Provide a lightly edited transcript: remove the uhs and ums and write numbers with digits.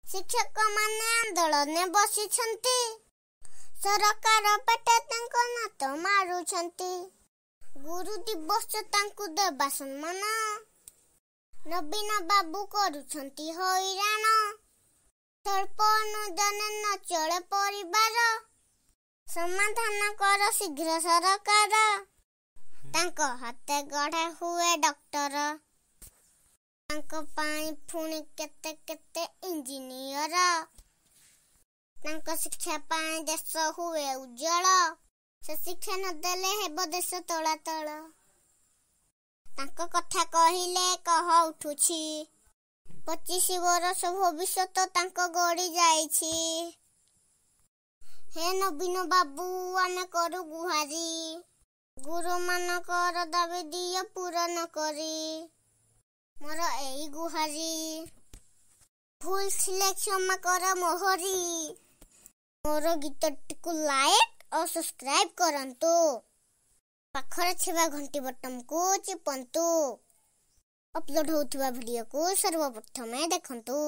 ଶିକ୍ଷକମାନେ ଆନ୍ଦୋଳନରେ ବସିଛନ୍ତି। ସରକାର ପେଟେ ତାଙ୍କ ନାତ ମାରୁଛନ୍ତି। ଗୁରୁ ଦିବସ ତାଙ୍କୁ ଦେବା ସମ୍ମାନ। ନବୀନ ବାବୁ କରୁଛନ୍ତି ହଇରାଣ। ସ୍ୱଳ୍ପ ଅନୁଦାନ ନ ଚଳେ ପରିବାର। ସମାଧାନ କର ଶୀଘ୍ର ସରକାର। ତାଙ୍କ ହାତେ ଗଢ଼ା ହୁଏ ଡକ୍ଟର। ତାଙ୍କ ପାଇଁ ପୁଣି କେତେ କେତେ ଇଞ୍ଜିନିୟର। ତାଙ୍କ ଶିକ୍ଷା ପାଇଁ ଦେଶ ହୁଏ ଉଜ୍ଜଳ। ସେ ଶିକ୍ଷା ନଦେଲେ ହେବ ଦେଶ ତଳାତଳ। ତାଙ୍କ କଥା କହିଲେ କହ ଉଠୁଛି। 25 ବର୍ଷ ଭବିଷ୍ୟତ ତାଙ୍କ ଗଡ଼ି ଯାଇଛି। ହେ ନବୀନ ବାବୁ ଆମେ କରୁ ଗୁହାରି। ଗୁରୁମାନଙ୍କର ଦାବି ଦିଅ ପୂରଣ କରି। ମୋର ଏଇ ଗୁହାରି। ଭୁଲ ଥିଲେ କ୍ଷମା କର ମୋହରି। ମୋର ଗୀତଟିକୁ ଲାଇକ୍ ଓ ସବସ୍କ୍ରାଇବ୍ କରନ୍ତୁ। ପାଖରେ ଥିବା ଘଣ୍ଟି ବଟନକୁ ଚିପନ୍ତୁ। ଅପଲୋଡ୍ ହେଉଥିବା ଭିଡିଓକୁ ସର୍ବପ୍ରଥମେ ଦେଖନ୍ତୁ।